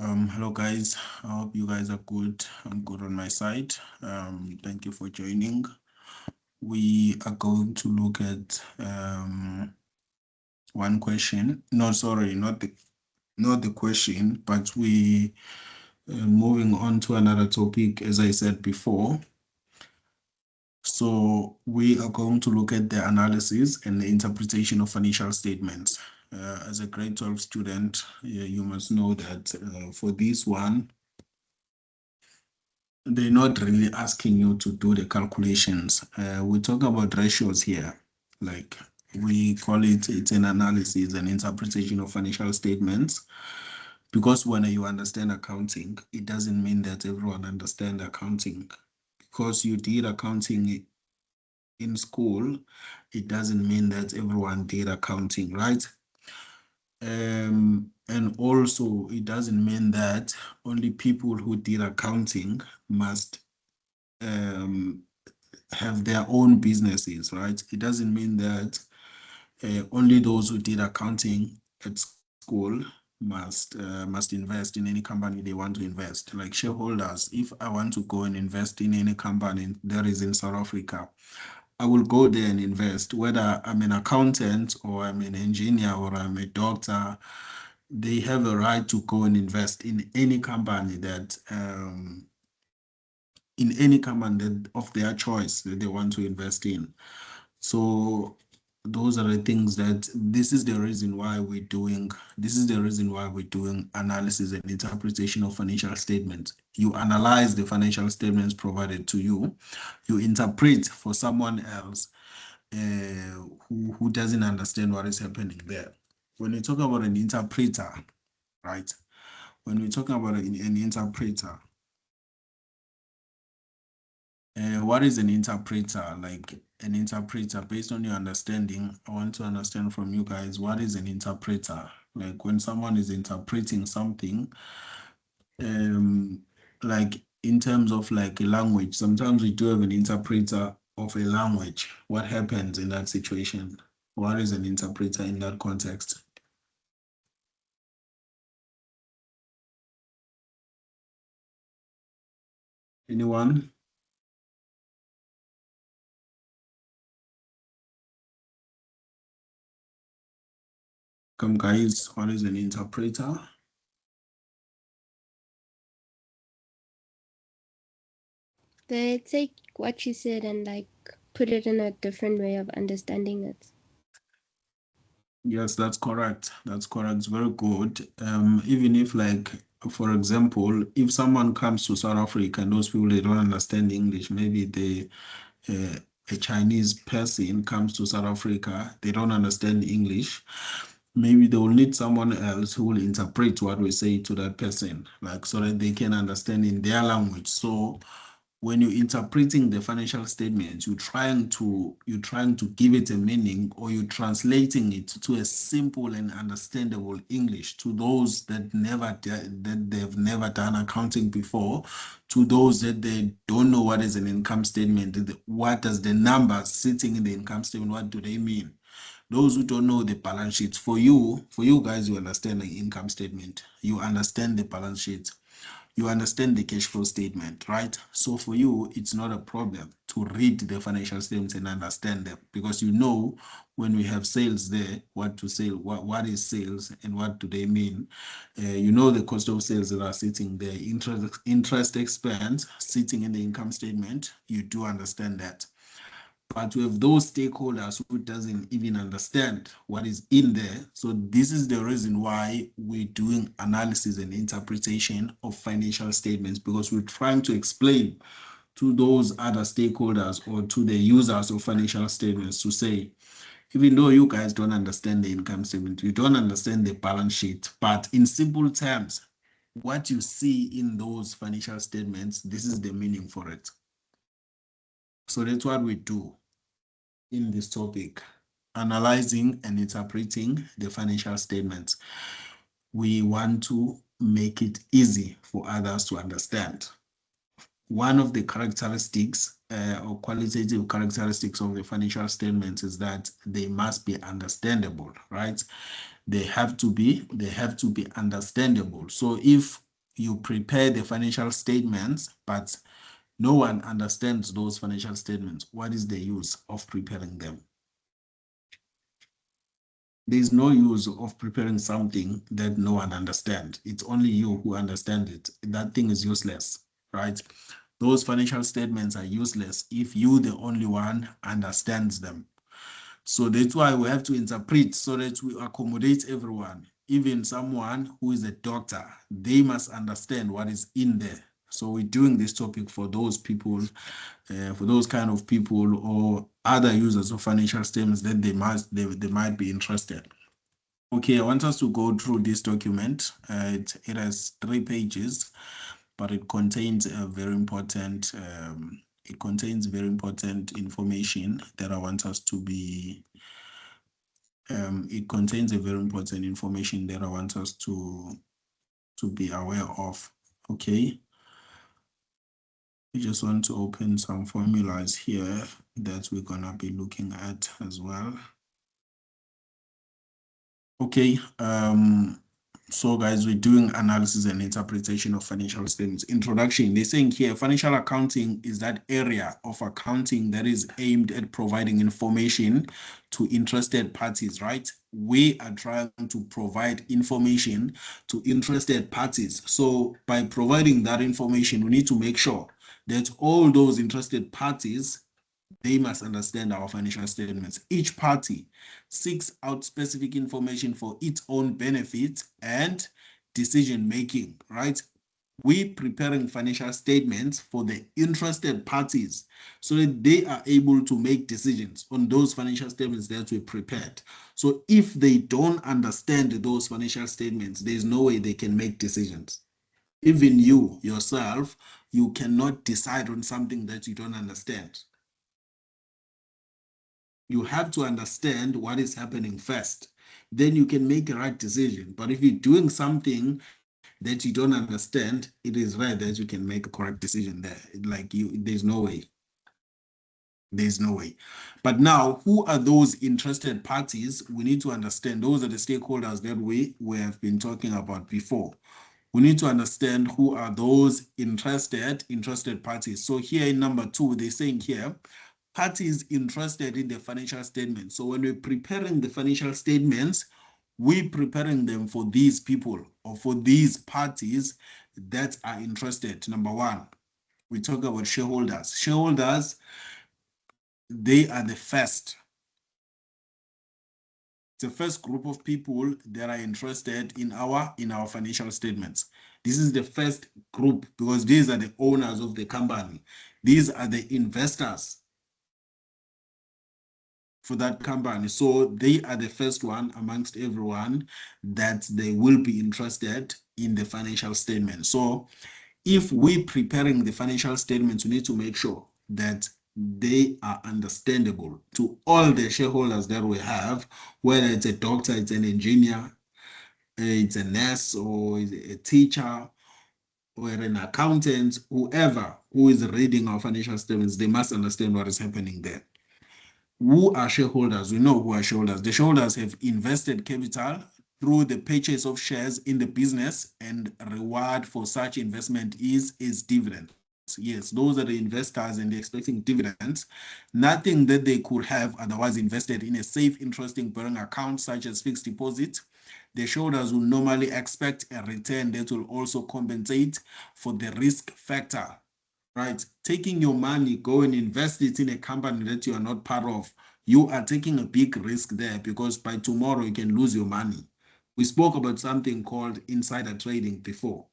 Hello guys, I hope you guys are good. I'm good on my side. Thank you for joining. We are going to look at one question. No, sorry, not the question, but we moving on to another topic, as I said before. So we are going to look at the analysis and the interpretation of financial statements. As a grade 12 student, you must know that for this one, they're not really asking you to do the calculations. We talk about ratios here, like we call it's an analysis and interpretation of financial statements. Because when you understand accounting, it doesn't mean that everyone understands accounting. Because you did accounting in school, it doesn't mean that everyone did accounting, right? And also, it doesn't mean that only people who did accounting must um, have their own businesses, right? It doesn't mean that only those who did accounting at school must invest in any company they want to invest. Like shareholders, if I want to go and invest in any company that is in South Africa, I will go there and invest. Whether I'm an accountant or I'm an engineer or I'm a doctor, they have a right to go and invest in any company that of their choice that they want to invest in. So those are the things that this is the reason why we're doing analysis and interpretation of financial statements. You analyze the financial statements provided to you, you interpret for someone else who doesn't understand what is happening there. When we talk about an interpreter, right? When we talk about an interpreter, what is an interpreter? Like an interpreter, based on your understanding, I want to understand from you guys, what is an interpreter? Like when someone is interpreting something, um, like in terms of like a language, sometimes we do have an interpreter of a language. What happens in that situation? What is an interpreter in that context? Anyone? Come guys, what is an interpreter? They take what you said and like put it in a different way of understanding it. Yes, that's correct. That's correct. It's very good. Even if, like, for example, if someone comes to South Africa and those people they don't understand English, maybe uh, a Chinese person comes to South Africa, they don't understand English. Maybe they will need someone else who will interpret what we say to that person, like so that they can understand in their language. So when you're interpreting the financial statements, you're trying to give it a meaning, or you're translating it to a simple and understandable English to those that they've never done accounting before, to those that they don't know what is an income statement. What does the numbers sitting in the income statement, what do they mean? Those who don't know the balance sheet, for you guys, you understand the income statement, you understand the balance sheet, you understand the cash flow statement, right? So for you, it's not a problem to read the financial statements and understand them, because you know when we have sales there, what to sell, what is sales and what do they mean. You know the cost of sales that are sitting there, interest expense sitting in the income statement. You do understand that. But we have those stakeholders who doesn't even understand what is in there. So this is the reason why we're doing analysis and interpretation of financial statements, because we're trying to explain to those other stakeholders or to the users of financial statements to say, even though you guys don't understand the income statement, you don't understand the balance sheet, but in simple terms, what you see in those financial statements, this is the meaning for it. So that's what we do in this topic, analyzing and interpreting the financial statements. We want to make it easy for others to understand. One of the characteristics or qualitative characteristics of the financial statements is that they must be understandable, right? They have to be understandable. So if You prepare the financial statements, but no one understands those financial statements. What is the use of preparing them? There's no use of preparing something that no one understands. It's only you who understand it. That thing is useless, right? Those financial statements are useless if you, the only one, understands them. So that's why we have to interpret so that we accommodate everyone. Even someone who is a doctor, they must understand what is in there. So we're doing this topic for those people, for those kind of people or other users of financial statements that they might be interested. Okay, I want us to go through this document. It has 3 pages, but it contains a very important information that I want us to be it contains a very important information that I want us to be aware of. Okay. I just want to open some formulas here that we're gonna be looking at as well. Okay, so guys, we're doing analysis and interpretation of financial statements. Introduction, they're saying here, financial accounting is that area of accounting that is aimed at providing information to interested parties, right? We are trying to provide information to interested parties. So by providing that information, we need to make sure that all those interested parties, they must understand our financial statements. Each party seeks out specific information for its own benefit and decision making, right? We preparing financial statements for the interested parties so that they are able to make decisions on those financial statements that we prepared. So if they don't understand those financial statements, there's no way they can make decisions. Even you yourself, you cannot decide on something that you don't understand. You have to understand what is happening first. Then you can make a right decision. But if you're doing something that you don't understand, it is rare that you can make a correct decision there. There's no way. There's no way. But now, who are those interested parties? We need to understand. Those are the stakeholders that we have been talking about before. We need to understand who are those interested parties. So here in number 2, they're saying here, parties interested in the financial statements. So when we're preparing the financial statements, we're preparing them for these people or for these parties that are interested. Number 1, we talk about shareholders. Shareholders, they are the first group of people that are interested in our financial statements. This is the first group because these are the owners of the company. These are the investors for that company. So they are the first one amongst everyone that they will be interested in the financial statement. So if we're preparing the financial statements, we need to make sure that they are understandable to all the shareholders that we have, whether it's a doctor, it's an engineer, it's a nurse, or a teacher, or an accountant, whoever who is reading our financial statements, they must understand what is happening there. Who are shareholders? We know who are shareholders. The shareholders have invested capital through the purchase of shares in the business, and reward for such investment is dividends. Yes, those are the investors and they're expecting dividends. Nothing that they could have otherwise invested in a safe, interesting borrowing account such as fixed deposit. The shareholders will normally expect a return that will also compensate for the risk factor. Right, taking your money, go and invest it in a company that you are not part of. You are taking a big risk there because by tomorrow you can lose your money. We spoke about something called insider trading before.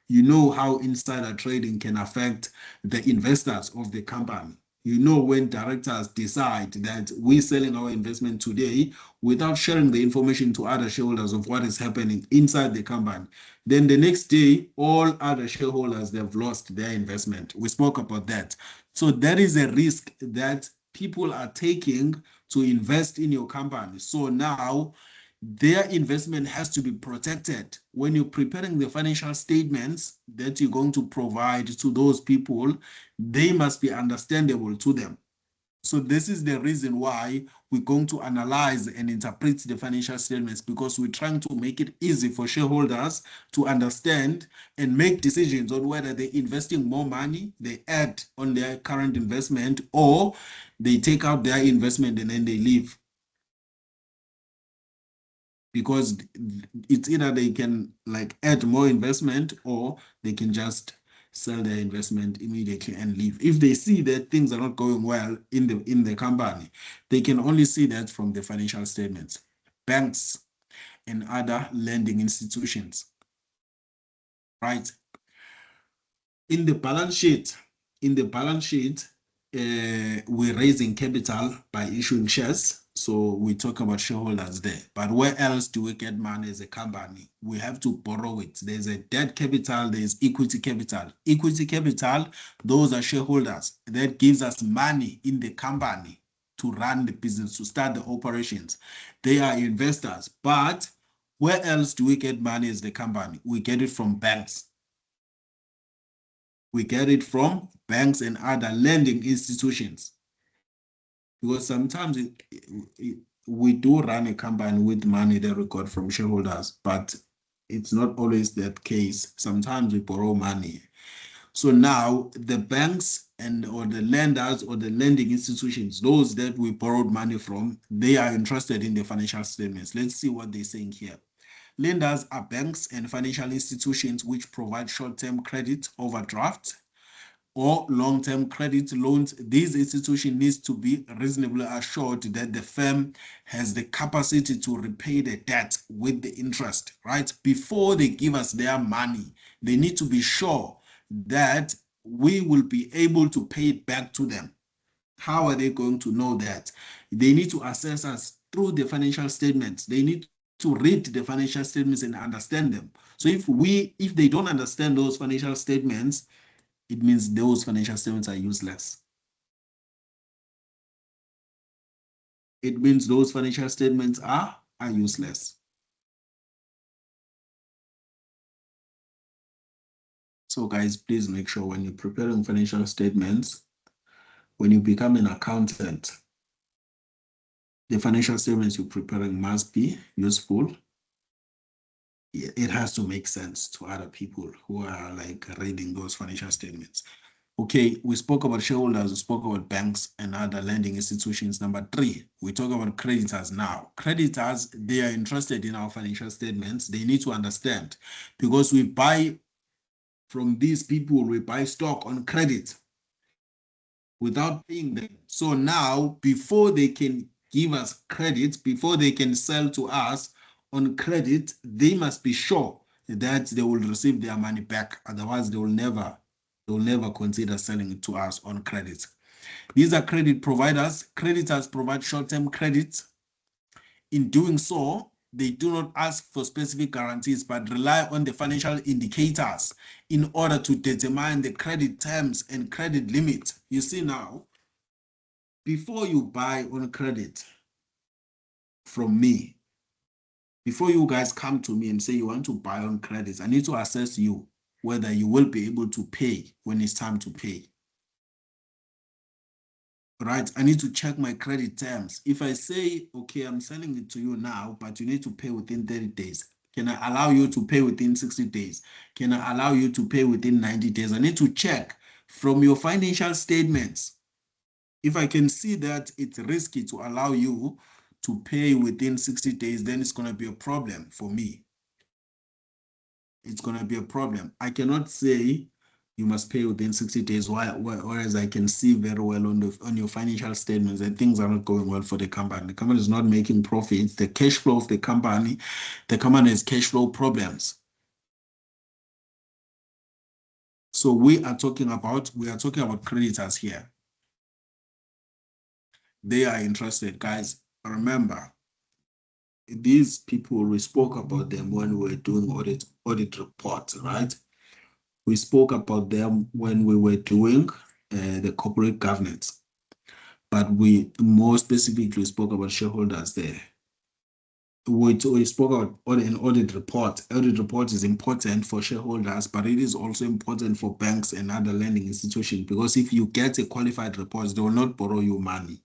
You know how insider trading can affect the investors of the company. You know when directors decide that we're selling our investment today without sharing the information to other shareholders of what is happening inside the company, then the next day, all other shareholders, they've lost their investment. We spoke about that. So that is a risk that people are taking to invest in your company. So now their investment has to be protected. When you're preparing the financial statements that you're going to provide to those people, they must be understandable to them. So this is the reason why we're going to analyze and interpret the financial statements, because we're trying to make it easy for shareholders to understand and make decisions on whether they're investing more money, they add on their current investment, or they take out their investment and then they leave. Because it's either they can like add more investment, or they can just sell their investment immediately and leave. If they see that things are not going well in the company, they can only see that from the financial statements. Banks and other lending institutions, right? In the balance sheet, we're raising capital by issuing shares. So we talk about shareholders there. But where else do we get money as a company? We have to borrow it. There's a debt capital, there's equity capital. Equity capital, those are shareholders. That gives us money in the company to run the business, to start the operations. They are investors. But where else do we get money as the company? We get it from banks. We get it from banks and other lending institutions. Because sometimes we do run a company with money that we got from shareholders, but it's not always that case. Sometimes we borrow money. So now the banks or the lenders or the lending institutions, those that we borrowed money from, they are interested in the financial statements. Let's see what they're saying here. Lenders are banks and financial institutions which provide short-term credit, overdraft, or long-term credit loans. These institutions need to be reasonably assured that the firm has the capacity to repay the debt with the interest, right? Before they give us their money, they need to be sure that we will be able to pay it back to them. How are they going to know that? They need to assess us through the financial statements. They need to read the financial statements and understand them. So if they don't understand those financial statements, it means those financial statements are useless. It means those financial statements are useless. So guys, please make sure when you're preparing financial statements, when you become an accountant, the financial statements you're preparing must be useful. It has to make sense to other people who are like reading those financial statements. Okay, we spoke about shareholders, we spoke about banks and other lending institutions. Number 3, we talk about creditors now. Creditors, they are interested in our financial statements. They need to understand, because we buy from these people, we buy stock on credit without paying them. So now, before they can give us credit, before they can sell to us on credit, they must be sure that they will receive their money back. Otherwise, they will never consider selling it to us on credit. These are credit providers. Creditors provide short-term credit. In doing so, they do not ask for specific guarantees, but rely on the financial indicators in order to determine the credit terms and credit limit. You see now, before you buy on credit from me, before you guys come to me and say you want to buy on credit, I need to assess you whether you will be able to pay when it's time to pay. Right? I need to check my credit terms. If I say, okay, I'm selling it to you now, but you need to pay within 30 days. Can I allow you to pay within 60 days? Can I allow you to pay within 90 days? I need to check from your financial statements. If I can see that it's risky to allow you to pay within 60 days, then it's going to be a problem for me. It's going to be a problem. I cannot say you must pay within 60 days, whereas I can see very well on your financial statements that things are not going well for the company. The company is not making profits. The cash flow of the company has cash flow problems. So we are talking about creditors here. They are interested, guys. Remember, these people, we spoke about them when we were doing audit reports, right? We spoke about them when we were doing the corporate governance, but we more specifically spoke about shareholders there. we spoke about an audit report. Audit report is important for shareholders, but it is also important for banks and other lending institutions, because if you get a qualified report, they will not borrow you money.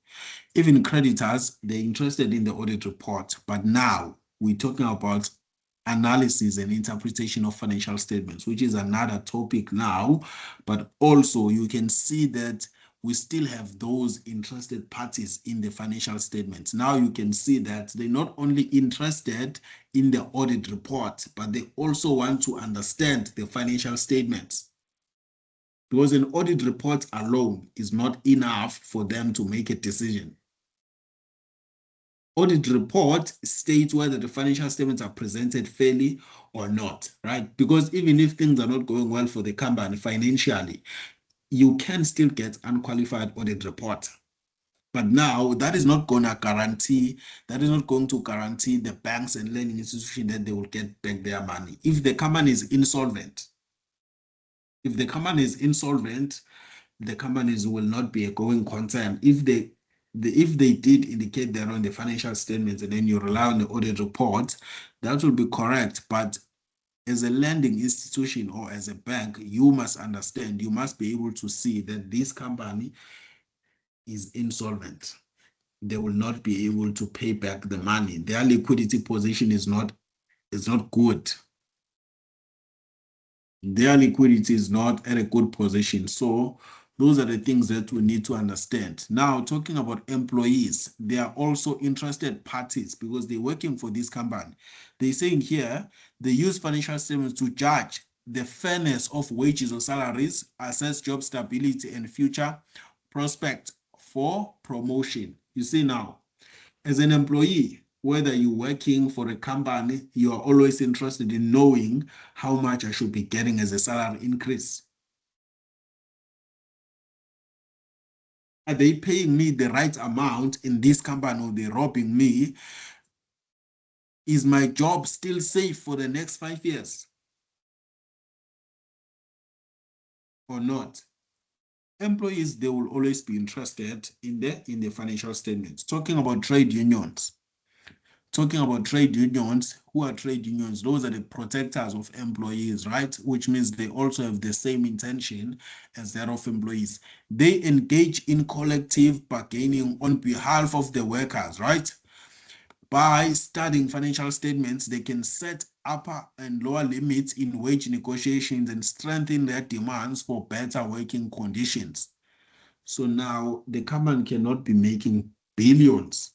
Even creditors, they're interested in the audit report. But now we're talking about analysis and interpretation of financial statements, which is another topic now. But also you can see that we still have those interested parties in the financial statements. Now you can see that they're not only interested in the audit report, but they also want to understand the financial statements. Because an audit report alone is not enough for them to make a decision. Audit report states whether the financial statements are presented fairly or not, right? Because even if things are not going well for the company financially, you can still get unqualified audit report. But now that is not going to guarantee the banks and lending institutions that they will get back their money. If the company is insolvent, the companies will not be a going concern. If they did indicate they're on the financial statements and then you rely on the audit report, that will be correct. But as a lending institution or as a bank, you must understand, you must be able to see that this company is insolvent. They will not be able to pay back the money. Their liquidity position is not good. Their liquidity is not at a good position. So those are the things that we need to understand. Now, talking about employees, they are also interested parties because they're working for this company. They're saying here, they use financial statements to judge the fairness of wages or salaries, assess job stability and future prospect for promotion. You see now, as an employee, whether you're working for a company, you are always interested in knowing how much I should be getting as a salary increase. Are they paying me the right amount in this company or they're robbing me? Is my job still safe for the next 5 years or not? Employees, they will always be interested in the financial statements. Talking about trade unions, who are trade unions? Those are the protectors of employees, right? Which means they also have the same intention as that of employees. They engage in collective bargaining on behalf of the workers, right? By studying financial statements, they can set upper and lower limits in wage negotiations and strengthen their demands for better working conditions. So now the company cannot be making billions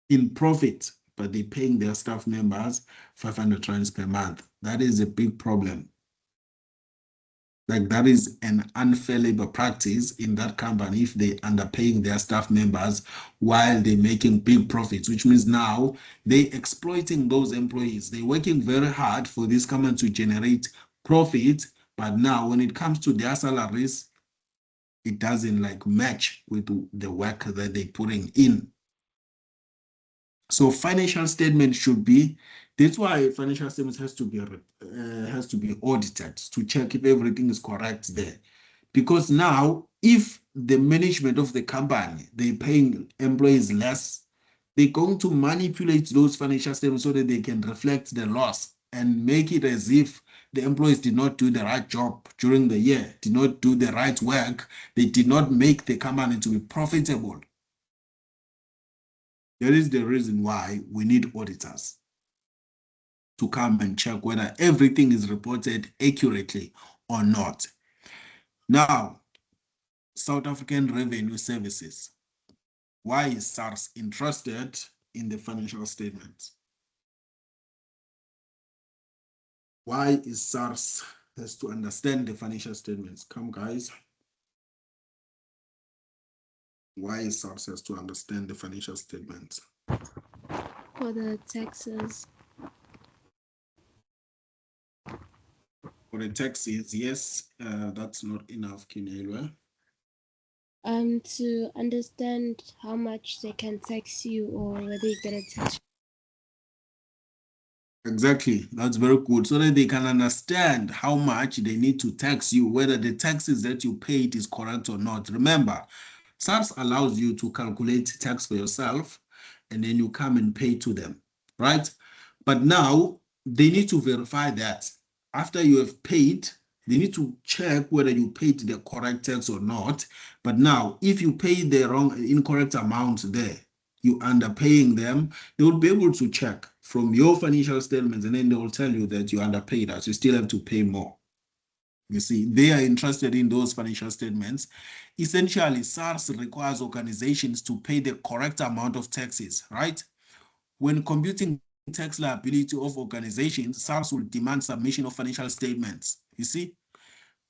in profit, but they're paying their staff members 500 rands per month. That is a big problem. Like, that is an unfair labor practice in that company if they underpaying their staff members while they're making big profits, which means now they exploiting those employees. They're working very hard for this company to generate profit, but now when it comes to their salaries, it doesn't like match with the work that they're putting in. So financial statement should be, that's why financial statements has to be audited to check if everything is correct there. Because now, if the management of the company, they're paying employees less, they're going to manipulate those financial statements so that they can reflect the loss and make it as if the employees did not do the right job during the year, did not do the right work, they did not make the company to be profitable. That is the reason why we need auditors to come and check whether everything is reported accurately or not. Now, South African Revenue Services. Why is SARS interested in the financial statements? Why is SARS has to understand the financial statements? Come, guys. Why is SARS has to understand the financial statements? For the taxes. For the taxes, yes, that's not enough, Kinelwa. To understand how much they can tax you or whether you get a tax. Exactly, that's very good. So that they can understand how much they need to tax you, whether the taxes that you paid is correct or not. Remember, SARS allows you to calculate tax for yourself and then you come and pay to them, right? But now they need to verify that after you have paid, they need to check whether you paid the correct tax or not. But now, if you pay the incorrect amount there, you underpaying them, they will be able to check from your financial statements, and then they will tell you that you underpaid us. You still have to pay more. You see, they are interested in those financial statements. Essentially, SARS requires organizations to pay the correct amount of taxes, right? When computing tax liability of organizations, SARS will demand submission of financial statements. You see,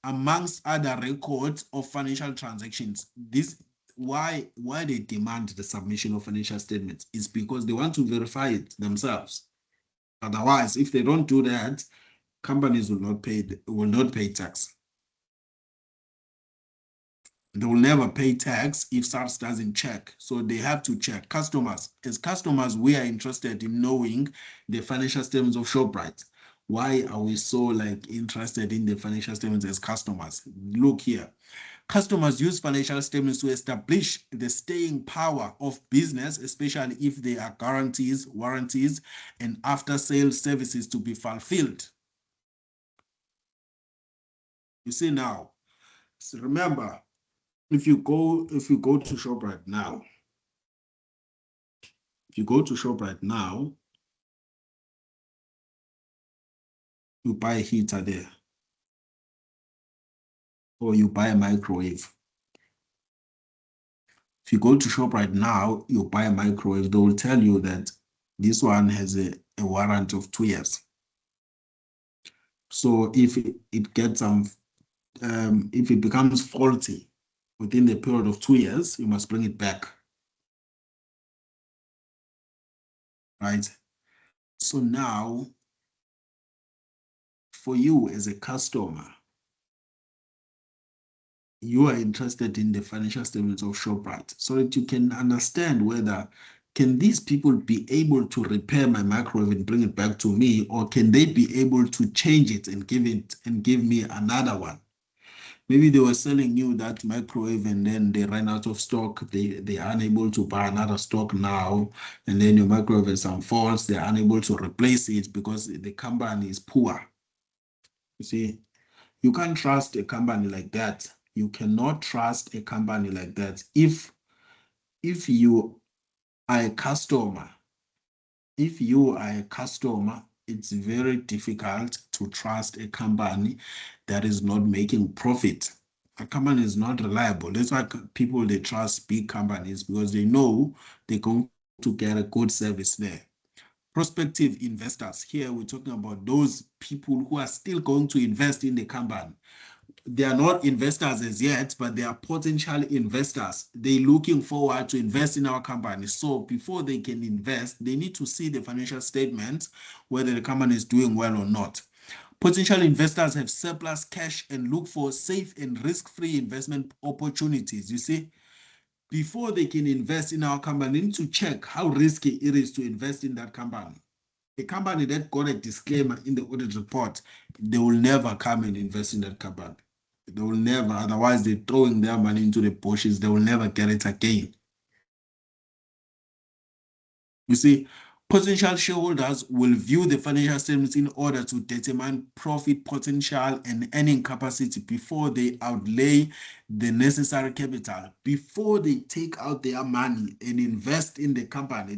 amongst other records of financial transactions. This why they demand the submission of financial statements is because they want to verify it themselves. Otherwise, if they don't do that, companies will not pay tax. They will never pay tax if SARS doesn't check. So they have to check. Customers, as customers, we are interested in knowing the financial statements of Shoprite. Why are we so interested in the financial statements as customers? Look here. Customers use financial statements to establish the staying power of business, especially if there are guarantees, warranties, and after-sales services to be fulfilled. You see now, so remember, if you go to ShopRite now, you buy a heater there, or you buy a microwave. If you go to ShopRite now, you buy a microwave, they will tell you that this one has a warranty of 2 years. So if it gets if it becomes faulty within the period of 2 years, you must bring it back. Right? So now, for you as a customer, you are interested in the financial statements of ShopRite so that you can understand whether can these people be able to repair my microwave and bring it back to me, or can they be able to change it and give me another one? Maybe they were selling you that microwave and then they ran out of stock. They are unable to buy another stock now. And then your microwave has some faults. They're unable to replace it because the company is poor. You see, you can't trust a company like that. You cannot trust a company like that. If you are a customer, it's very difficult to trust a company that is not making profit. A company is not reliable. That's why people, they trust big companies, because they know they're going to get a good service there. Prospective investors, here we're talking about those people who are still going to invest in the company. They are not investors as yet, but they are potential investors. They're looking forward to invest in our company. So before they can invest, they need to see the financial statements, whether the company is doing well or not. Potential investors have surplus cash and look for safe and risk-free investment opportunities. You see, before they can invest in our company, they need to check how risky it is to invest in that company. A company that got a disclaimer in the audit report, they will never come and invest in that company. They will never, otherwise they're throwing their money into the bushes. They will never get it again. You see, potential shareholders will view the financial statements in order to determine profit potential and earning capacity before they outlay the necessary capital. Before they take out their money and invest in the company,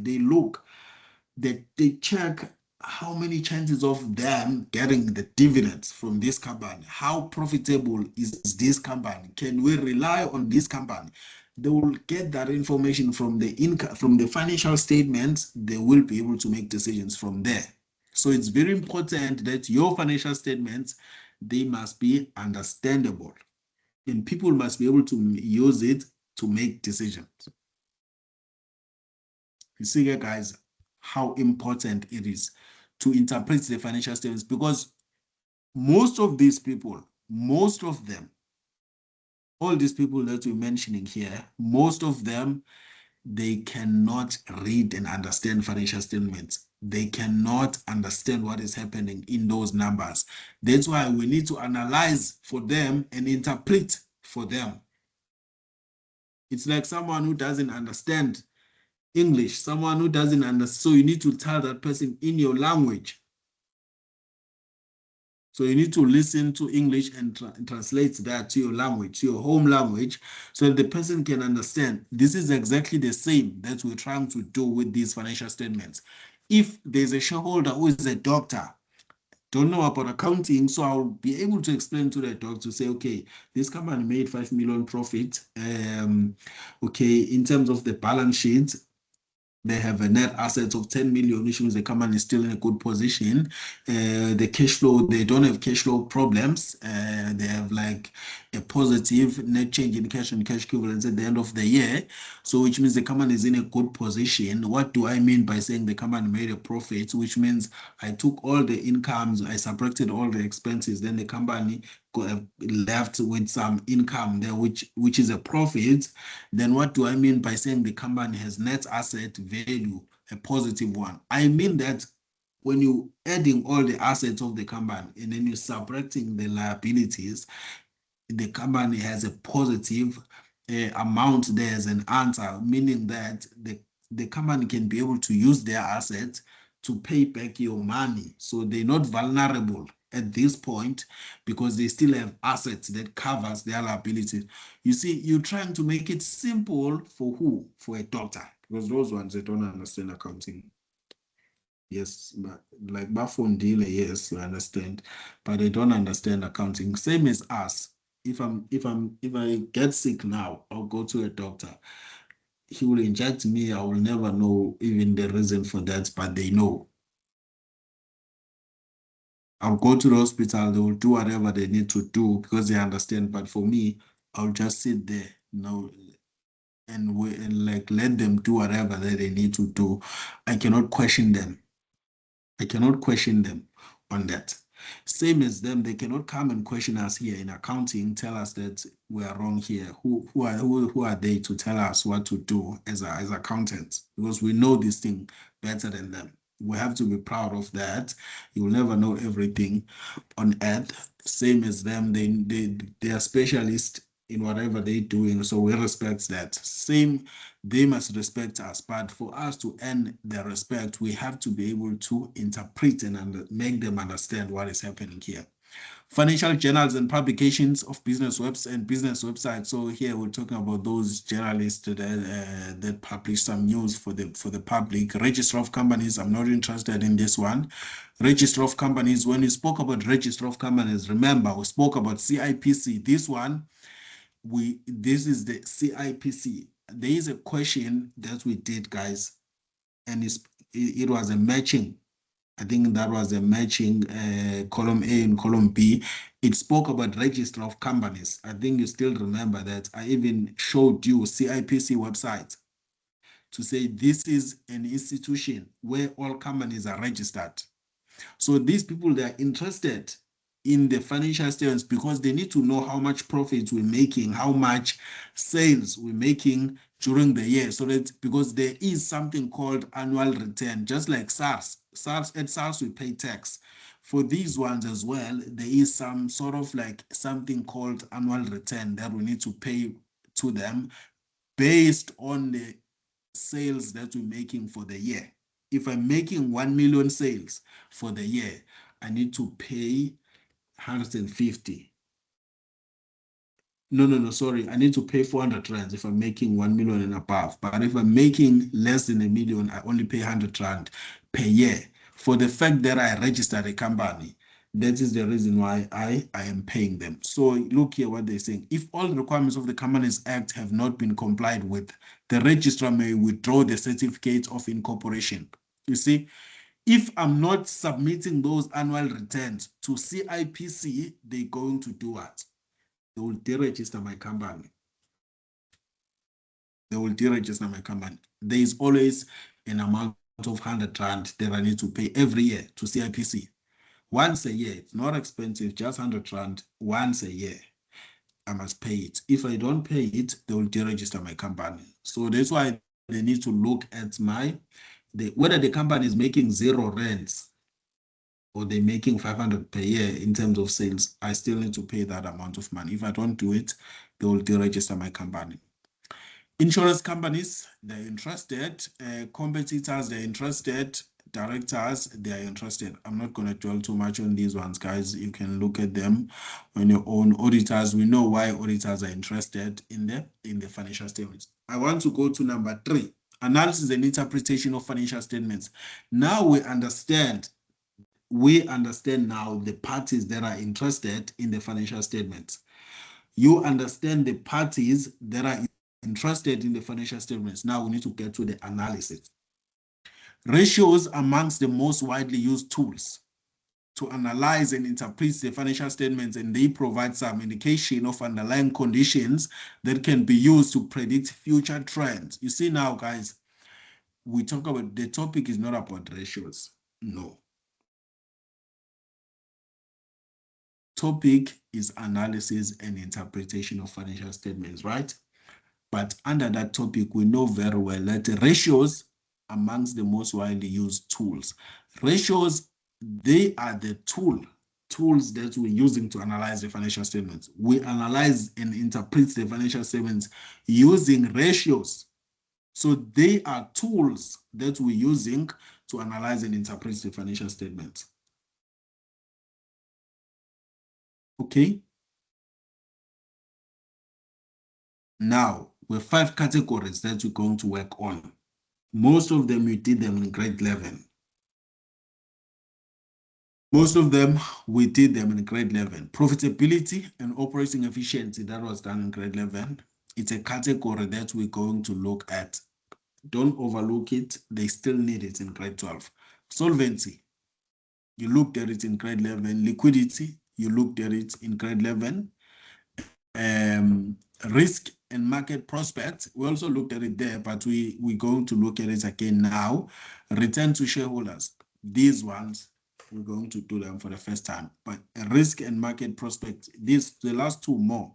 they check how many chances of them getting the dividends from this company. How profitable is this company? Can we rely on this company? They will get that information from the income, from the financial statements. They will be able to make decisions from there. So it's very important that your financial statements, they must be understandable, and people must be able to use it to make decisions. You see here, guys, how important it is to interpret the financial statements, because most of these people, most of them, all these people that we're mentioning here, most of them, they cannot read and understand financial statements. They cannot understand what is happening in those numbers. That's why we need to analyze for them and interpret for them. It's like someone who doesn't understand English, someone who doesn't understand. So you need to tell that person in your language. So you need to listen to English and translate that to your language, to your home language, so that the person can understand. This is exactly the same that we're trying to do with these financial statements. If there's a shareholder who is a doctor, don't know about accounting, so I'll be able to explain to the doctor to say, okay, this company made 5 million profit. Okay, in terms of the balance sheet, they have a net asset of 10 million, which means the company is still in a good position. The cash flow, they don't have cash flow problems. They have like a positive net change in cash and cash equivalents at the end of the year. So which means the company is in a good position. What do I mean by saying the company made a profit? Which means I took all the incomes, I subtracted all the expenses, then the company left with some income there, which is a profit. Then what do I mean by saying the company has net asset value, a positive one? I mean that when you adding all the assets of the company and then you're subtracting the liabilities, the company has a positive amount there as an answer, meaning that the company can be able to use their assets to pay back your money. So they're not vulnerable at this point because they still have assets that covers their liabilities. You see, you're trying to make it simple for who? For a doctor, because those ones, they don't understand accounting. Yes, but like Bafondile, yes, you understand, but they don't understand accounting. Same as us. If I get sick now, I'll go to a doctor. He will inject me. I will never know even the reason for that, but they know. I'll go to the hospital. They will do whatever they need to do because they understand. But for me, I'll just sit there, and like let them do whatever that they need to do. I cannot question them. I cannot question them on that. Same as them, they cannot come and question us here in accounting, tell us that we are wrong here. Who are they to tell us what to do as accountants? Because we know this thing better than them. We have to be proud of that. You will never know everything on earth. Same as them, they are specialists in whatever they're doing. So we respect that. Same, they must respect us. But for us to earn their respect, we have to be able to interpret and make them understand what is happening here. Financial journals and publications of business webs and business websites. So here we're talking about those journalists that publish some news for the public. Register of companies. I'm not interested in this one. Register of companies. When we spoke about register of companies, remember we spoke about CIPC. This one, this is the CIPC. There is a question that we did, guys, and it was a matching. I think that was a matching column A and column B. It spoke about register of companies. I think you still remember that. I even showed you CIPC website to say this is an institution where all companies are registered. So these people, they are interested in the financial statements because they need to know how much profits we're making, how much sales we're making during the year. So that because there is something called annual return, just like SARS. At SARS, we pay tax. For these ones as well, there is some sort of like something called annual return that we need to pay to them based on the sales that we're making for the year. If I'm making 1 million sales for the year, I need to pay 150. No, sorry. I need to pay 400 rands if I'm making 1 million and above. But if I'm making less than a million, I only pay 100 rand per year. For the fact that I registered a company, that is the reason why I am paying them. So look here what they're saying. If all the requirements of the Companies Act have not been complied with, the registrar may withdraw the certificate of incorporation. You see, if I'm not submitting those annual returns to CIPC, they're going to do what? They will deregister my company. They will deregister my company. There is always an amount of 100 rand that I need to pay every year to CIPC. Once a year, it's not expensive, just 100 rand once a year. I must pay it. If I don't pay it, they will deregister my company. So that's why they need to look at whether the company is making 0 rands or they're making 500 per year in terms of sales. I still need to pay that amount of money. If I don't do it, they will deregister my company. Insurance companies, they're interested. Competitors, they're interested. Directors, they are interested. I'm not going to dwell too much on these ones, guys. You can look at them on your own. Auditors, we know why auditors are interested in the financial statements. I want to go to number 3, analysis and interpretation of financial statements. Now we understand now the parties that are interested in the financial statements. You understand the parties that are interested in the financial statements. Now we need to get to the analysis. Ratios amongst the most widely used tools to analyze and interpret the financial statements, and they provide some indication of underlying conditions that can be used to predict future trends. You see now, guys, we talk about, the topic is not about ratios. No. Topic is analysis and interpretation of financial statements, right? But under that topic, we know very well that ratios amongst the most widely used tools. Ratios, they are the tools that we're using to analyze the financial statements. We analyze and interpret the financial statements using ratios. So they are tools that we're using to analyze and interpret the financial statements. Okay. Now, we have 5 categories that we're going to work on. Most of them, we did them in grade 11. Most of them, we did them in grade 11. Profitability and operating efficiency, that was done in grade 11. It's a category that we're going to look at. Don't overlook it. They still need it in grade 12. Solvency, you looked at it in grade 11. Liquidity, you looked at it in grade 11. Risk and market prospects, we also looked at it there, but we're going to look at it again now. Return to shareholders, these ones, we're going to do them for the first time. But risk and market prospects, the last two more.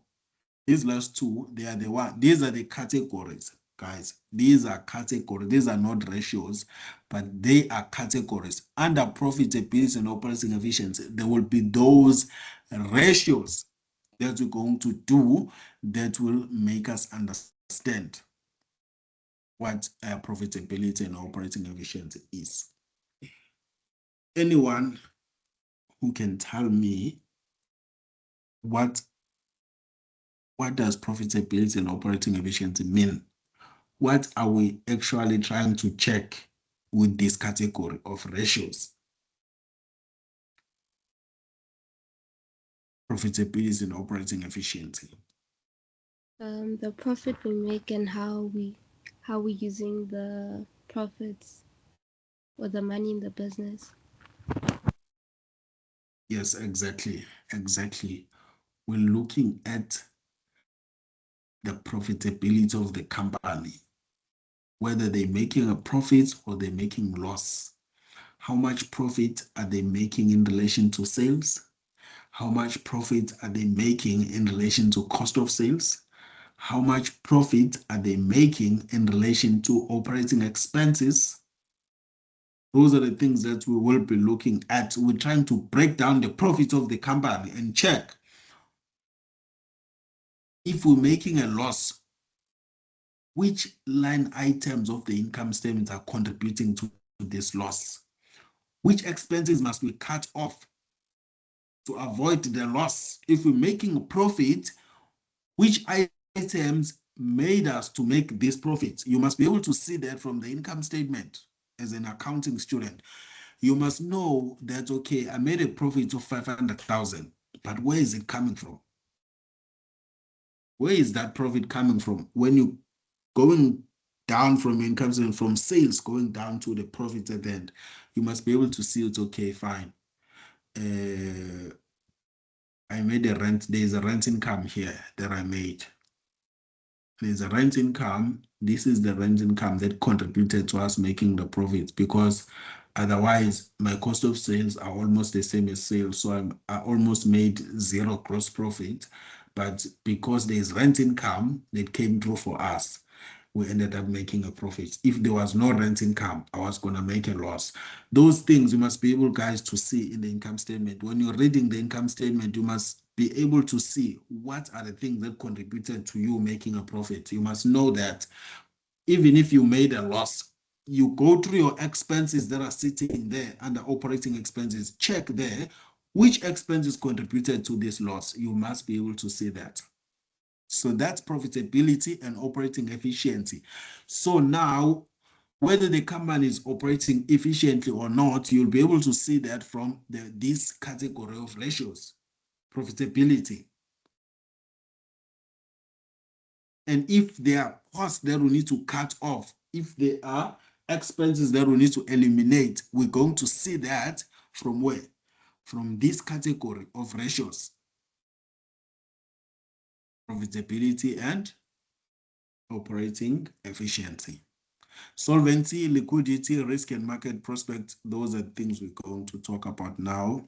These last two, they are the one. These are the categories, guys. These are categories. These are not ratios, but they are categories. Under profitability and operating efficiency, there will be those ratios that we're going to do that will make us understand what profitability and operating efficiency is. Anyone who can tell me what does profitability and operating efficiency mean? What are we actually trying to check with this category of ratios? Profitability and operating efficiency. The profit we make and how we using the profits or the money in the business. Yes, exactly. We're looking at the profitability of the company, whether they're making a profit or they're making loss. How much profit are they making in relation to sales? How much profit are they making in relation to cost of sales? How much profit are they making in relation to operating expenses? Those are the things that we will be looking at. We're trying to break down the profit of the company and check if we're making a loss, which line items of the income statement are contributing to this loss? Which expenses must we cut off to avoid the loss? If we're making a profit, which items made us to make this profit? You must be able to see that from the income statement. As an accounting student, you must know that, okay, I made a profit of 500,000, but where is it coming from? Where is that profit coming from? When you going down from income statement, from sales going down to the profit at the end, you must be able to see it. Okay, fine. I made a rent. There's a rent income here that I made. There's a rent income. This is the rent income that contributed to us making the profits, because otherwise my cost of sales are almost the same as sales. So I almost made zero gross profit. But because there's rent income that came through for us, we ended up making a profit. If there was no rent income, I was going to make a loss. Those things you must be able, guys, to see in the income statement. When you're reading the income statement, you must be able to see what are the things that contributed to you making a profit. You must know that even if you made a loss, you go through your expenses that are sitting there under operating expenses, check there which expenses contributed to this loss. You must be able to see that. So that's profitability and operating efficiency. So now, whether the company is operating efficiently or not, you'll be able to see that from this category of ratios. Profitability. And if there are costs that we need to cut off, if there are expenses that we need to eliminate, we're going to see that from where? From this category of ratios. Profitability and operating efficiency. Solvency, liquidity, risk, and market prospects, those are things we're going to talk about now.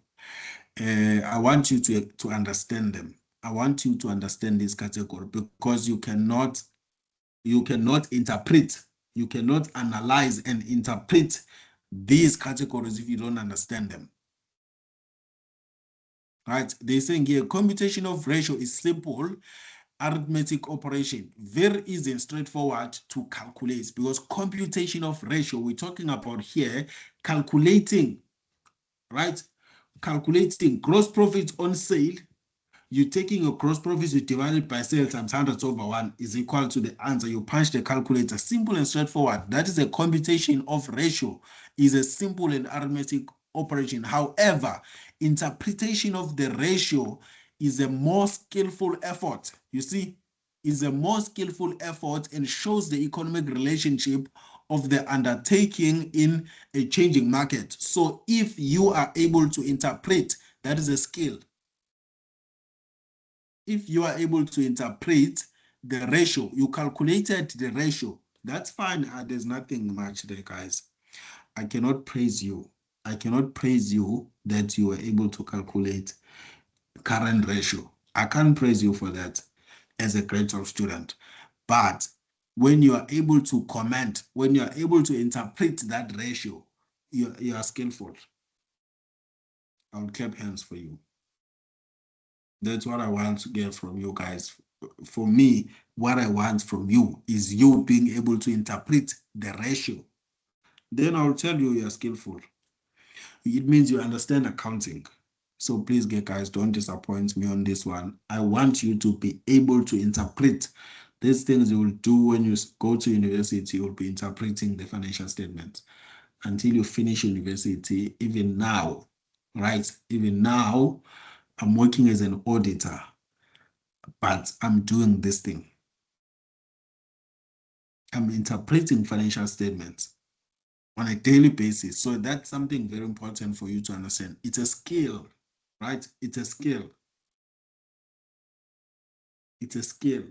I want you to understand them. I want you to understand this category because you cannot interpret, you cannot analyze and interpret these categories if you don't understand them. Right? They're saying here, computation of ratio is simple arithmetic operation, very easy and straightforward to calculate, because computation of ratio, we're talking about here calculating, right? Calculating gross profit on sale. You're taking your gross profit, you divide it by sales times 100/1 is equal to the answer. You punch the calculator, simple and straightforward. That is a computation of ratio, is a simple and arithmetic operation. However, interpretation of the ratio is a more skillful effort. You see, is a more skillful effort and shows the economic relationship of the undertaking in a changing market. So if you are able to interpret, that is a skill. If you are able to interpret the ratio, you calculated the ratio, that's fine. There's nothing much there, guys. I cannot praise you. I cannot praise you that you were able to calculate current ratio. I can't praise you for that as a grade 12 student. But when you are able to comment, when you are able to interpret that ratio, you are skillful. I'll clap hands for you. That's what I want to get from you guys. For me, what I want from you is you being able to interpret the ratio. Then I'll tell you you're skillful. It means you understand accounting. So please, guys, don't disappoint me on this one. I want you to be able to interpret these things you will do when you go to university. You'll be interpreting the financial statements until you finish university. Even now, right? Even now, I'm working as an auditor, but I'm doing this thing. I'm interpreting financial statements on a daily basis. So that's something very important for you to understand. It's a skill, right? It's a skill. It's a skill,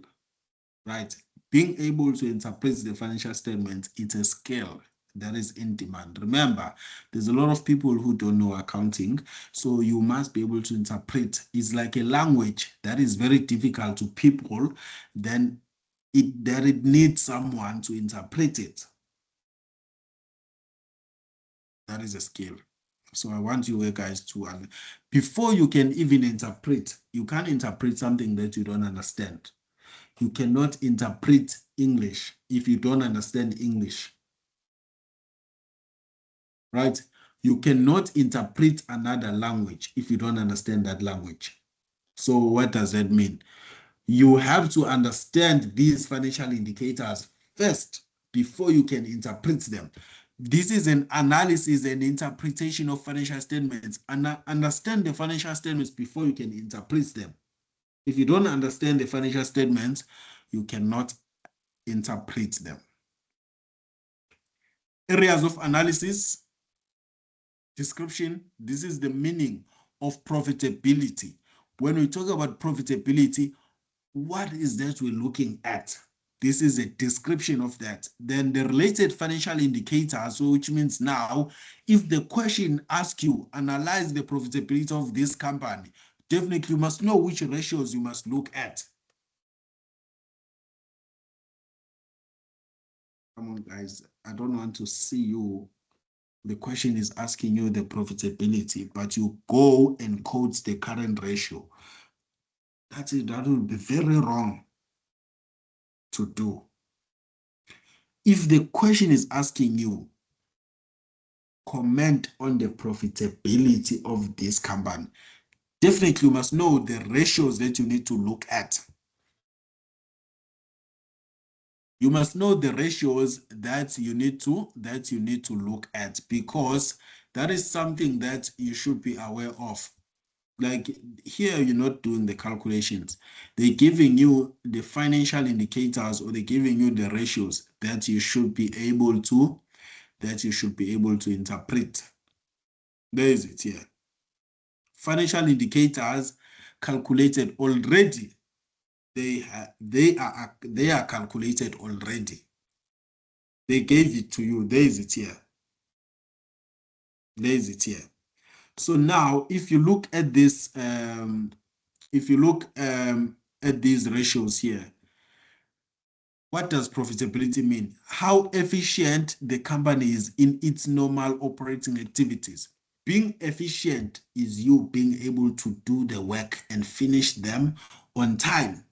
right? Being able to interpret the financial statements, it's a skill that is in demand. Remember, there's a lot of people who don't know accounting, so you must be able to interpret. It's like a language that is very difficult to people, then it needs someone to interpret it. That is a skill. So I want you guys to, before you can even interpret, you can't interpret something that you don't understand. You cannot interpret English if you don't understand English. Right? You cannot interpret another language if you don't understand that language. So what does that mean? You have to understand these financial indicators first before you can interpret them. This is an analysis and interpretation of financial statements. And understand the financial statements before you can interpret them. If you don't understand the financial statements, you cannot interpret them. Areas of analysis, description. This is the meaning of profitability. When we talk about profitability, what is that we're looking at? This is a description of that. Then the related financial indicators, which means now, if the question asks you, analyze the profitability of this company, definitely you must know which ratios you must look at. Come on, guys. I don't want to see you. The question is asking you the profitability, but you go and quote the current ratio. That would be very wrong to do. If the question is asking you, comment on the profitability of this company, definitely you must know the ratios that you need to look at. You must know the ratios that you need to look at, because that is something that you should be aware of. Like here, you're not doing the calculations. They're giving you the financial indicators, or they're giving you the ratios that you should be able to interpret. There is it here. Financial indicators calculated already. They are calculated already. They gave it to you. There is it here. There is it here. So now, if you look at this, at these ratios here, what does profitability mean? How efficient the company is in its normal operating activities. Being efficient is you being able to do the work and finish them on time.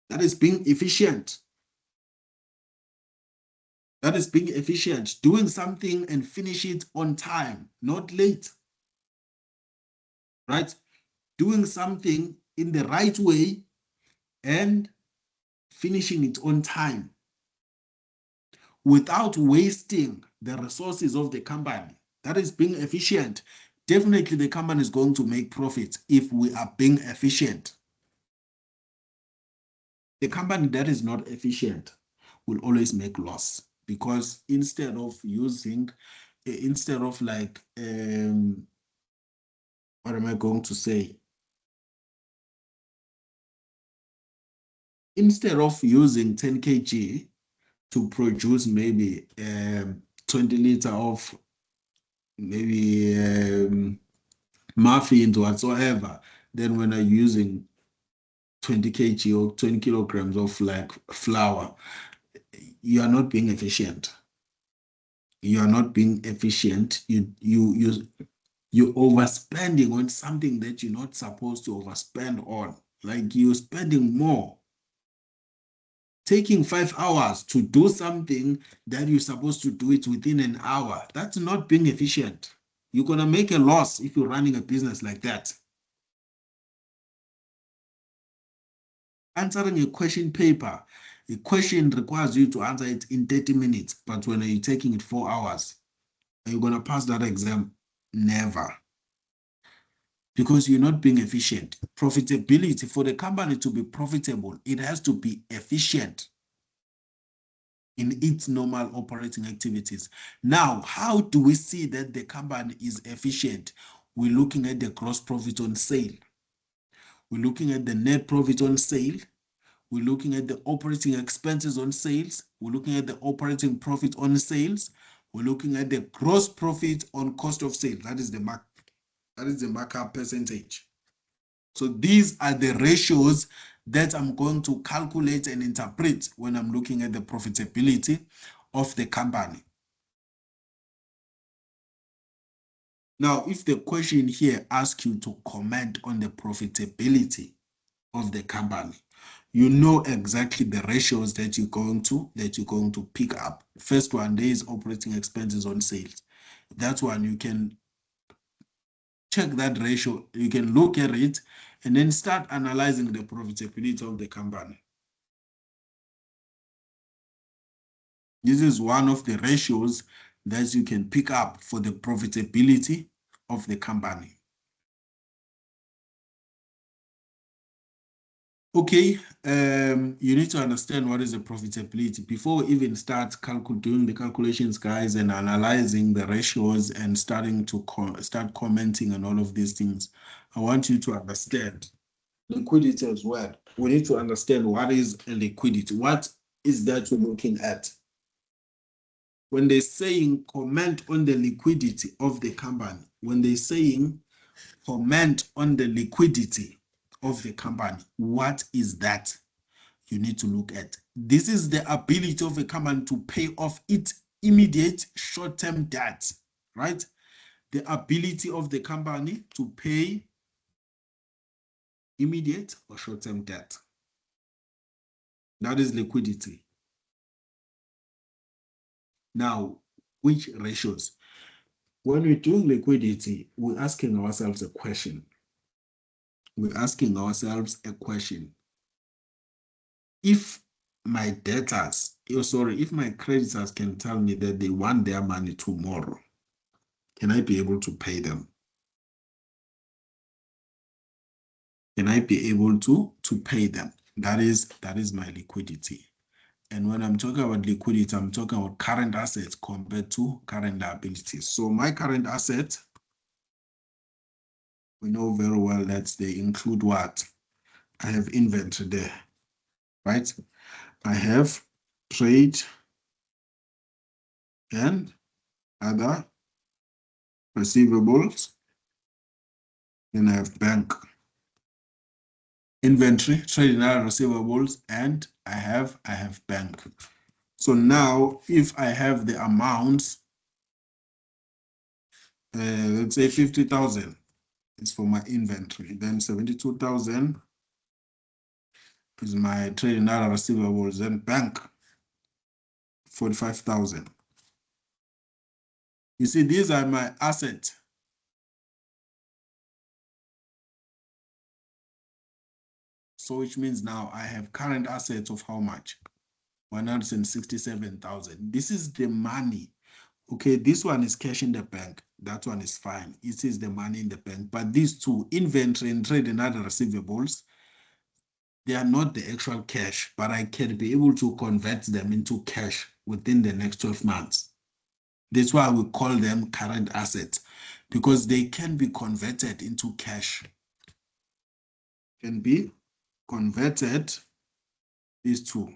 That is being efficient. That is being efficient, doing something and finish it on time, not late. Right? Doing something in the right way and finishing it on time without wasting the resources of the company. That is being efficient. Definitely the company is going to make profit if we are being efficient. The company that is not efficient will always make loss, because instead of like, what am I going to say? Instead of using 10 kg to produce maybe 20 liter of maybe muffins whatsoever, then when I'm using 20 kg or 20 kilograms of like flour, you are not being efficient. You are not being efficient. You're overspending on something that you're not supposed to overspend on. Like, you're spending more. Taking 5 hours to do something that you're supposed to do it within an hour, that's not being efficient. You're going to make a loss if you're running a business like that. Answering a question paper, a question requires you to answer it in 30 minutes, but when are you taking it 4 hours? Are you going to pass that exam? Never. Because you're not being efficient. Profitability, for the company to be profitable, it has to be efficient in its normal operating activities. Now, how do we see that the company is efficient? We're looking at the gross profit on sale. We're looking at the net profit on sale. We're looking at the operating expenses on sales. We're looking at the operating profit on sales. We're looking at the gross profit on cost of sales. That is the markup percentage. So these are the ratios that I'm going to calculate and interpret when I'm looking at the profitability of the company. Now, if the question here asks you to comment on the profitability of the company, you know exactly the ratios that you're going to pick up. First one, there is operating expenses on sales. That one, you can check that ratio, you can look at it, and then start analyzing the profitability of the company. This is one of the ratios that you can pick up for the profitability of the company. Okay, you need to understand what is the profitability before we even start doing the calculations, guys, and analyzing the ratios and starting to start commenting on all of these things. I want you to understand liquidity as well. We need to understand what is a liquidity. What is that you're looking at? When they're saying comment on the liquidity of the company, when they're saying comment on the liquidity of the company, what is that you need to look at? This is the ability of a company to pay off its immediate short-term debt, right? The ability of the company to pay Immediate or short-term debt. That is liquidity. Now, which ratios? When we're doing liquidity, we're asking ourselves a question. We're asking ourselves a question. If my debtors, if my creditors can tell me that they want their money tomorrow, can I be able to pay them? Can I be able to pay them? That is my liquidity. And when I'm talking about liquidity, I'm talking about current assets compared to current liabilities. So my current asset, we know very well that they include what? I have inventory there, right? I have trade and other receivables. Then I have bank. Inventory, trade and other receivables, and I have bank. So now if I have the amounts, let's say 50,000 is for my inventory, then 72,000 is my trade and other receivables, then bank 45,000. You see, these are my assets. So which means now I have current assets of how much? 167,000. This is the money. Okay, this one is cash in the bank. That one is fine. It is the money in the bank. But these two, inventory and trade and other receivables, they are not the actual cash, but I can be able to convert them into cash within the next 12 months. That's why we call them current assets, because they can be converted into cash. Can be converted, these two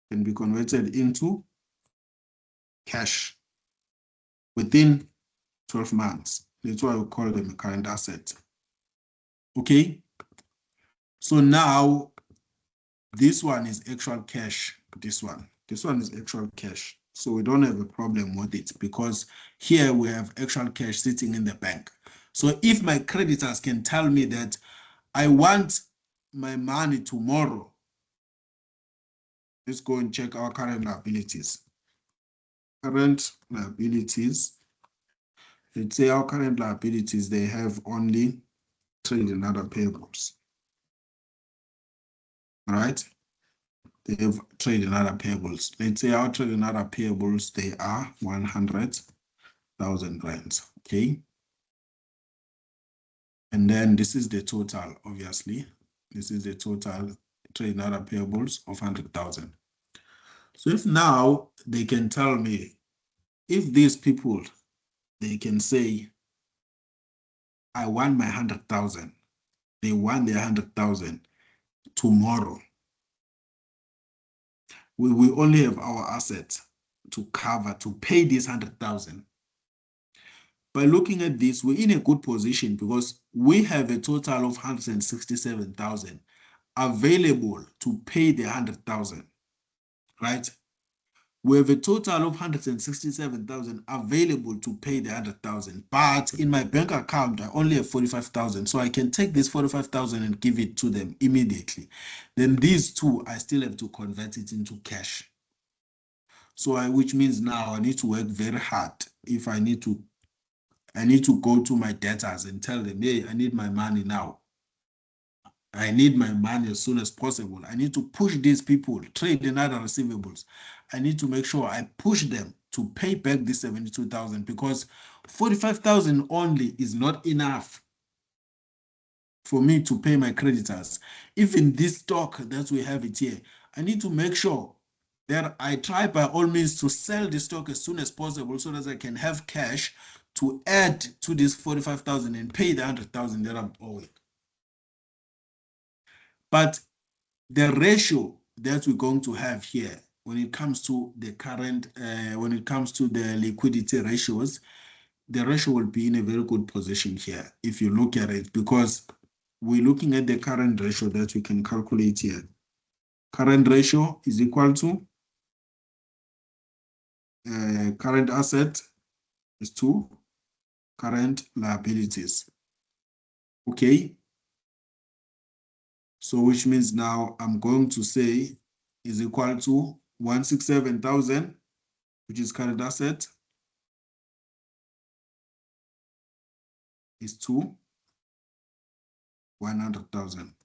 can be converted into cash within 12 months. That's why we call them a current asset. Okay. So now this one is actual cash. This one is actual cash. So we don't have a problem with it because here we have actual cash sitting in the bank. So if my creditors can tell me that I want my money tomorrow, let's go and check our current liabilities. Current liabilities. Let's say our current liabilities, they have only trade and other payables. All right. They have trade and other payables. Let's say our trade and other payables, they are 100,000 rands. Okay. And then this is the total, obviously. This is the total trade and other payables of 100,000. So if now they can tell me, if these people, they can say, I want my 100,000. They want their 100,000 tomorrow. We only have our assets to cover, to pay this 100,000. By looking at this, we're in a good position because we have a total of 167,000 available to pay the 100,000, right? We have a total of 167,000 available to pay the 100,000, but in my bank account, I only have 45,000. So I can take this 45,000 and give it to them immediately. Then these two, I still have to convert it into cash. So which means now I need to work very hard. If I need to go to my debtors and tell them, hey, I need my money now. I need my money as soon as possible. I need to push these people, trade and other receivables. I need to make sure I push them to pay back this 72,000 because 45,000 only is not enough for me to pay my creditors. Even this stock that we have it here, I need to make sure that I try by all means to sell the stock as soon as possible so that I can have cash to add to this 45,000 and pay the 100,000 that I'm owing. But the ratio that we're going to have here when it comes to the current, when it comes to the liquidity ratios, the ratio will be in a very good position here if you look at it, because we're looking at the current ratio that we can calculate here. Current ratio is equal to current asset is to current liabilities. Okay. So which means now I'm going to say is equal to 167,000, which is current asset, is to 100,000.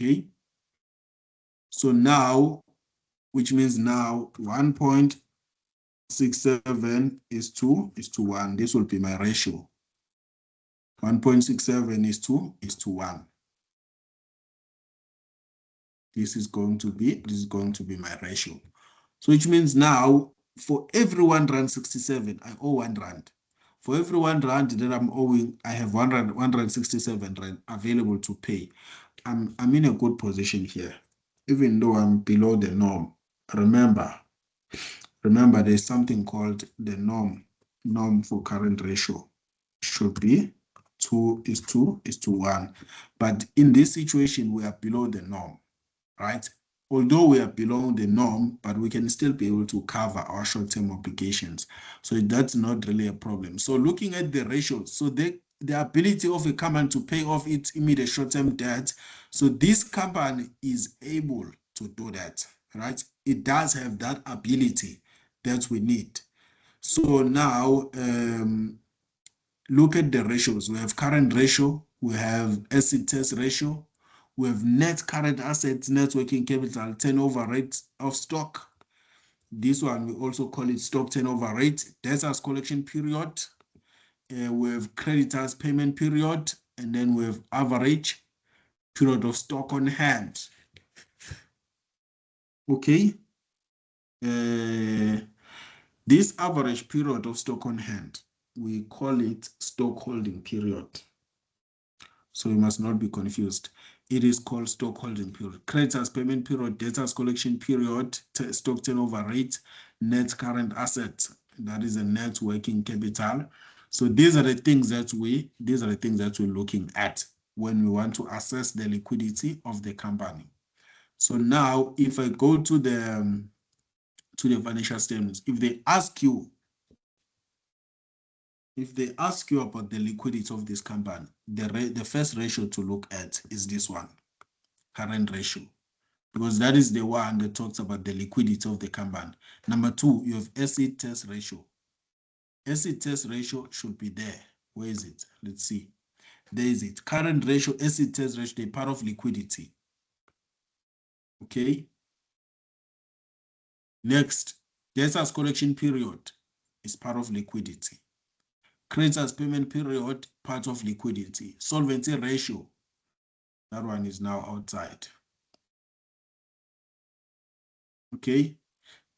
Okay. So now, which means now 1.67 is to 1. This will be my ratio. 1.67 is to 1. This is going to be my ratio. So which means now for every R1.67, I owe R1. For every R1 that I'm owing, I have 167 rand available to pay. I'm in a good position here, even though I'm below the norm. Remember, there's something called the norm. Norm for current ratio should be 2:1. But in this situation, we are below the norm, right? Although we are below the norm, but we can still be able to cover our short-term obligations. So that's not really a problem. So looking at the ratios, so the ability of a company to pay off its immediate short-term debt. So this company is able to do that, right? It does have that ability that we need. So now look at the ratios. We have current ratio, we have acid test ratio, we have net current assets, net working capital, turnover rate of stock. This one, we also call it stock turnover rate, debtors collection period, we have creditors payment period, and then we have average period of stock on hand. Okay. This average period of stock on hand, we call it stock holding period. So you must not be confused. It is called stock holding period. Creditors payment period, debtors collection period, stock turnover rate, net current assets. That is a net working capital. So these are the things that we're looking at when we want to assess the liquidity of the company. So now, if I go to the financial statements, if they ask you about the liquidity of this company, the first ratio to look at is this one, current ratio, because that is the one that talks about the liquidity of the company. Number two, you have acid test ratio. Acid test ratio should be there. Where is it? Let's see. There is it. Current ratio, acid test ratio, they're part of liquidity. Okay. Next, debtors collection period is part of liquidity. Creditors payment period, part of liquidity. Solvency ratio, that one is now outside. Okay.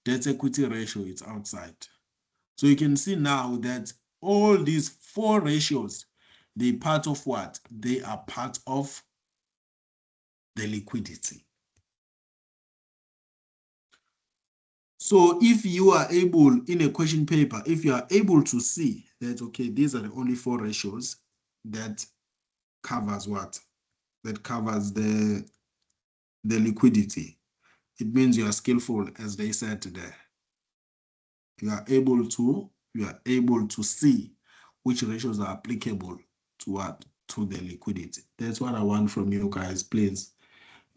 Debt equity ratio, it's outside. So you can see now that all these four ratios, they're part of what? They are part of the liquidity. So if you are able, in a question paper, if you are able to see that, okay, these are the only four ratios that covers what? That covers the liquidity. It means you are skillful, as they said today. You are able to see which ratios are applicable to what? To the liquidity. That's what I want from you guys, please.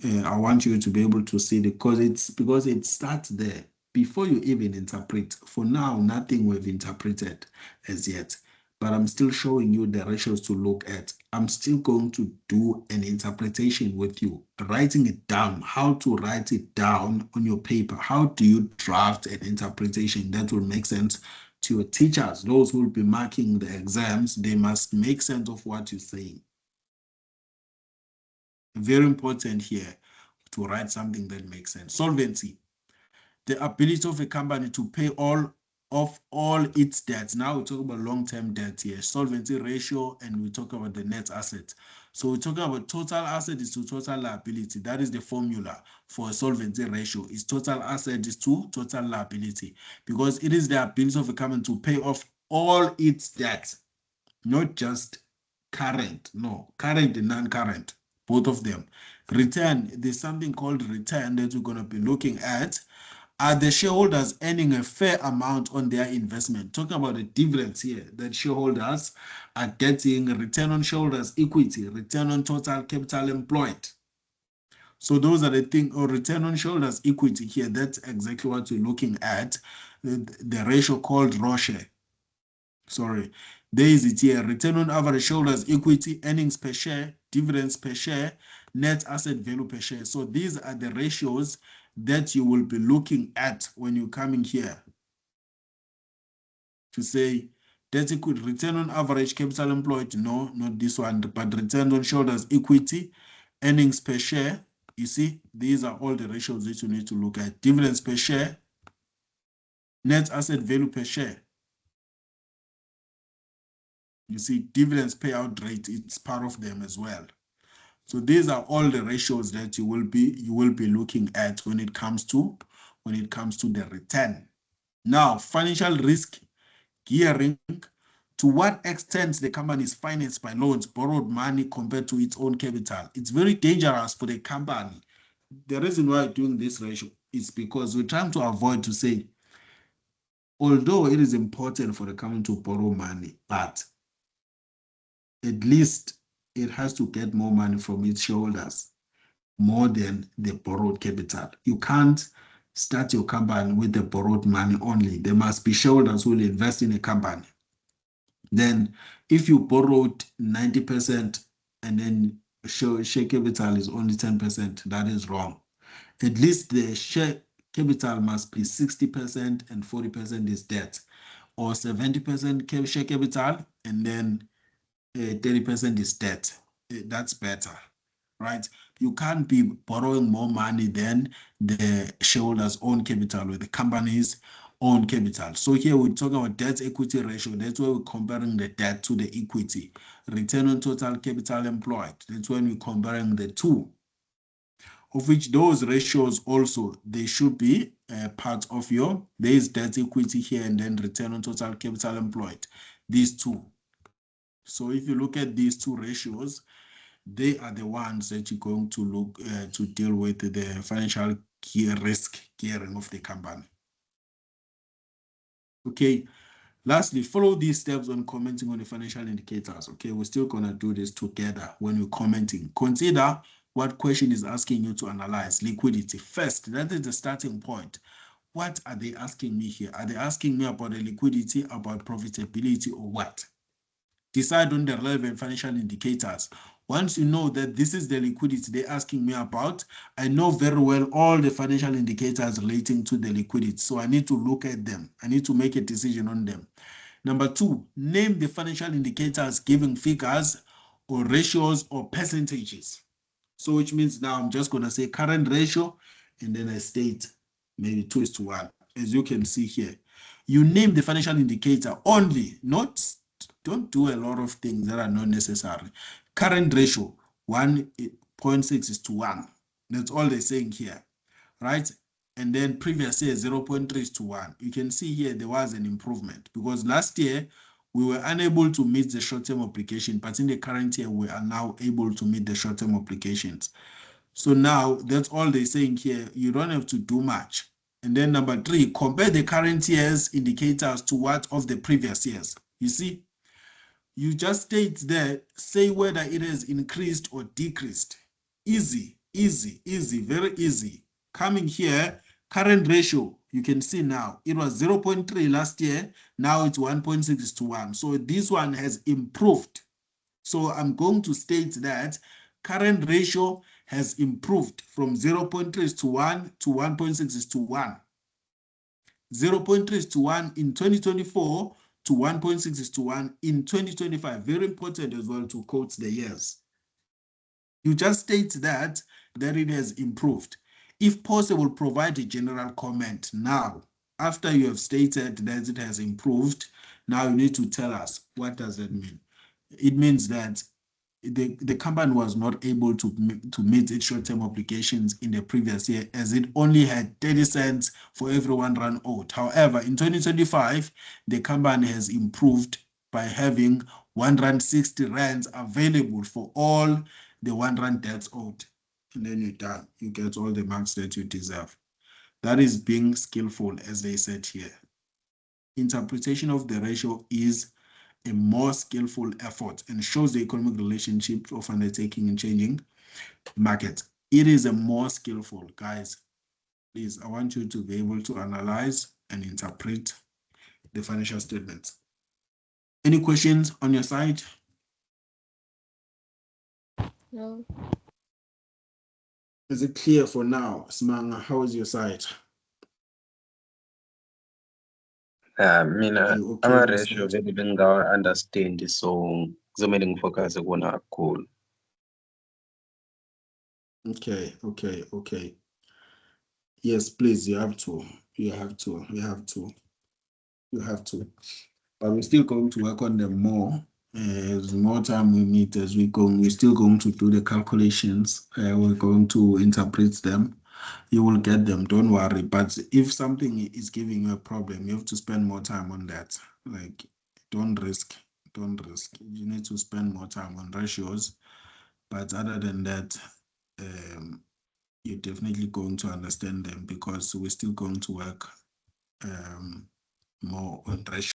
I want you to be able to see because it starts there before you even interpret. For now, nothing we've interpreted as yet, but I'm still showing you the ratios to look at. I'm still going to do an interpretation with you, writing it down, how to write it down on your paper. How do you draft an interpretation that will make sense to your teachers? Those who will be marking the exams, they must make sense of what you're saying. Very important here to write something that makes sense. Solvency, the ability of a company to pay all its debts. Now we talk about long-term debt here, solvency ratio, and we talk about the net asset. So we're talking about total asset is to total liability. That is the formula for a solvency ratio. Is total asset is to total liability, because it is the ability of a company to pay off all its debts, not just current. No, current and non-current, both of them. Return, there's something called return that we're going to be looking at. Are the shareholders earning a fair amount on their investment? Talking about the dividends here, that shareholders are getting return on shareholders' equity, return on total capital employed. So those are the things, or return on shareholders' equity here. That's exactly what you're looking at. The ratio called ROSHE. Sorry, there is it here. Return on average shareholders' equity, earnings per share, dividends per share, net asset value per share. So these are the ratios that you will be looking at when you're coming here to say debt equity, return on average capital employed. No, not this one, but return on shareholders' equity, earnings per share. You see, these are all the ratios that you need to look at. Dividends per share, net asset value per share. You see, dividends payout rate, it's part of them as well. So these are all the ratios that you will be looking at when it comes to the return. Now, financial risk gearing. To what extent the company is financed by loans, borrowed money compared to its own capital. It's very dangerous for the company. The reason why I'm doing this ratio is because we're trying to avoid to say, although it is important for the company to borrow money, but at least it has to get more money from its shareholders, more than the borrowed capital. You can't start your company with the borrowed money only. There must be shareholders who will invest in a company. Then if you borrowed 90% and then share capital is only 10%, that is wrong. At least the share capital must be 60% and 40% is debt, or 70% share capital and then 30% is debt. That's better, right? You can't be borrowing more money than the shareholders' own capital or the company's own capital. So here we're talking about debt equity ratio. That's where we're comparing the debt to the equity. Return on total capital employed. That's when we're comparing the two. Of which those ratios also, they should be part of your, there is debt equity here and then return on total capital employed. These two. So if you look at these two ratios, they are the ones that you're going to look to deal with the financial risk gearing of the company. Okay. Lastly, follow these steps when commenting on the financial indicators. Okay, we're still going to do this together when you're commenting. Consider what question is asking you to analyze. Liquidity. First, that is the starting point. What are they asking me here? Are they asking me about the liquidity, about profitability, or what? Decide on the relevant financial indicators. Once you know that this is the liquidity they're asking me about, I know very well all the financial indicators relating to the liquidity. So I need to look at them. I need to make a decision on them. Number two, name the financial indicators giving figures or ratios or percentages. So which means now I'm just going to say current ratio, and then I state maybe 2:1, as you can see here. You name the financial indicator only, don't do a lot of things that are not necessary. Current ratio, 1.6:1. That's all they're saying here, right? And then previous year, 0.3:1. You can see here there was an improvement because last year we were unable to meet the short-term obligation, but in the current year, we are now able to meet the short-term obligations. So now that's all they're saying here. You don't have to do much. And then number three, compare the current year's indicators to what of the previous years. You see, you just state there, say whether it has increased or decreased. Easy, easy, easy, very easy. Coming here, current ratio, you can see now, it was 0.3 last year, now it's 1.6:1. So this one has improved. So I'm going to state that current ratio has improved from 0.3:1 to 1.6:1. 0.3:1 in 2024 to 1.6:1 in 2025. Very important as well to quote the years. You just state that it has improved. If possible, provide a general comment. Now, after you have stated that it has improved, now you need to tell us, what does that mean? It means that the company was not able to meet its short-term obligations in the previous year, as it only had 30 cents for every R1 owed. However, in 2025, the company has improved by having R160 available for all the R1 debts owed. And then you're done. You get all the marks that you deserve. That is being skillful, as they said here. Interpretation of the ratio is a more skillful effort and shows the economic relationship of undertaking and changing markets. It is a more skillful, guys. Please, I want you to be able to analyze and interpret the financial statements. Any questions on your side? No. Is it clear for now? Smanga, how is your side? Mina You okay ama-ratio with that? vele bengingawa-understand, so kuzomele ngifocus kuwona kakhulu. Okay. Yes, please, you have to. But we're still going to work on them more. As more time we meet as we go, we're still going to do the calculations. We're going to interpret them. You will get them, don't worry. But if something is giving you a problem, you have to spend more time on that. Like, don't risk. You need to spend more time on ratios. But other than that, you're definitely going to understand them because we're still going to work more on ratios.